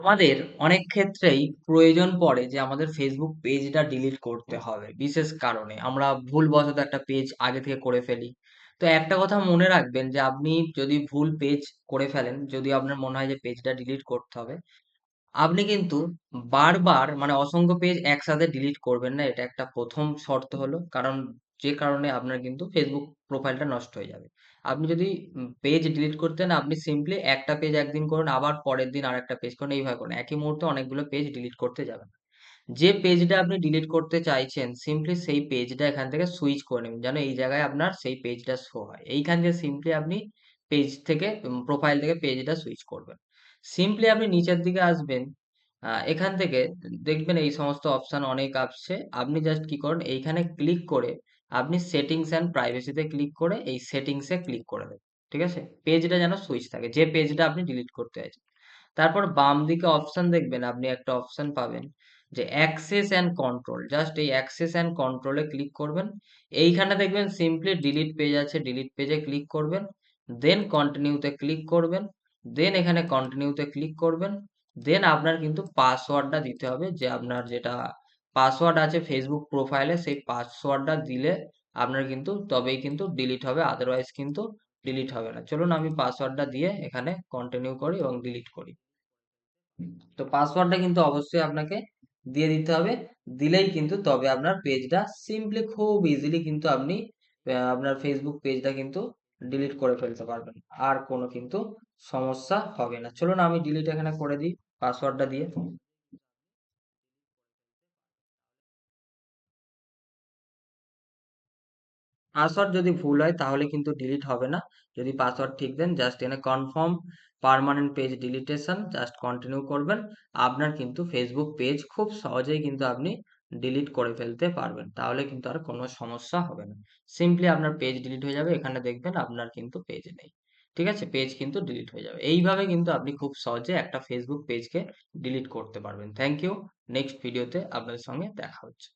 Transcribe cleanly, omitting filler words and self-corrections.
আমাদের অনেক ক্ষেত্রেই প্রয়োজন পড়ে যে আমাদের ফেসবুক পেজটা ডিলিট করতে হবে বিশেষ কারণে আমরা ভুলবশত একটা পেজ আগে থেকে করে ফেলি। তো একটা কথা মনে রাখবেন যে আপনি যদি ভুল পেজ করে ফেলেন, যদি আপনার মনে হয় যে পেজটা ডিলিট করতে হবে, আপনি কিন্তু বারবার মানে অসংখ্য পেজ একসাথে ডিলিট করবেন না। এটা একটা ১ম শর্ত হলো। কারণ যে কারণে আপনার কিন্তু Facebook প্রোফাইলটা নষ্ট হয়ে যাবে। আপনি যদি পেজ ডিলিট করতে না, আপনি সিম্পলি একটা পেজ একদিন করুন, আবার পরের দিন আরেকটা পেজ করুন, এইভাবে করুন। একই মুহূর্তে অনেকগুলো পেজ ডিলিট করতে যাবেন না। যে পেজটা আপনি ডিলিট করতে চাইছেন, সিম্পলি সেই পেজটা এখান থেকে সুইচ করে নিন। যেন এই জায়গায় আপনার সেই পেজটা শো হয়। এইখান থেকে সিম্পলি আপনি পেজ থেকে প্রোফাইল থেকে পেজটা সুইচ করবেন। সিম্পলি আপনি নিচের দিকে আসবেন। এখান থেকে দেখবেন এই সমস্ত অপশন অনেক আসছে। আপনি জাস্ট কি করুন, এইখানে ক্লিক করে আপনি সেটিংস অ্যান্ড প্রাইভেসি তে ক্লিক করে এই সেটিংস এ ক্লিক করে দেবেন। ঠিক আছে? পেজটা যেন সুইচ থাকে। যে পেজটা আপনি ডিলিট করতে চাইছেন। তারপর বাম দিকে অপশন দেখবেন, আপনি একটা অপশন পাবেন যে অ্যাক্সেস অ্যান্ড কন্ট্রোল। জাস্ট এই অ্যাক্সেস অ্যান্ড কন্ট্রোল এ ক্লিক করবেন। এইখানে দেখবেন সিম্পলি ডিলিট পেজ আছে, ডিলিট পেজে ক্লিক করবেন। দেন কন্টিনিউ তে ক্লিক করবেন। দেন এখানে কন্টিনিউ তে ক্লিক করবেন। দেন আপনার কিন্তু পাসওয়ার্ডটা দিতে হবে, যে আপনার যেটা পাসওয়ার্ড আছে ফেসবুক প্রোফাইলে, সেই পাসওয়ার্ডটা দিলে আপনার কিন্তু তবেই কিন্তু ডিলিট হবে, আদারওয়াইজ কিন্তু ডিলিট হবে না। চলুন আমি পাসওয়ার্ডটা দিয়ে এখানে কন্টিনিউ করি এবং ডিলিট করি। তো পাসওয়ার্ডটা কিন্তু অবশ্যই আপনাকে দিয়ে দিতে হবে। দিলেই কিন্তু তবে আপনার পেজটা সিম্পলি খুব ইজিলি কিন্তু আপনি আপনার ফেসবুক পেজটা কিন্তু ডিলিট করে ফেলতে পারবেন। আর কোনো কিন্তু সমস্যা হবে না। চলুন আমি ডিলিট এখানে করে দিই পাসওয়ার্ডটা দিয়ে। পাসওয়ার্ড যদি ভুল হয় তাহলে কিন্তু ডিলিট হবে না। যদি পাসওয়ার্ড ঠিক দেন, জাস্ট এখানে confirm permanent page ডিলিটেশন just continue করবেন। আপনার কিন্তু ফেসবুক পেজ খুব সহজেই কিন্তু আপনি ডিলিট করে ফেলতে পারবেন। তাহলে কিন্তু আর কোনো সমস্যা হবে না। সিম্পলি আপনার পেজ ডিলিট হয়ে যাবে। এখানে দেখবেন আপনার কিন্তু পেজ নেই। ঠিক আছে? পেজ কিন্তু ডিলিট হয়ে যাবে। এইভাবে কিন্তু আপনি খুব সহজে একটা ফেসবুক পেজকে ডিলিট করতে পারবেন। Thank you. নেক্সট ভিডিওতে আপনাদের সঙ্গে দেখা হচ্ছে।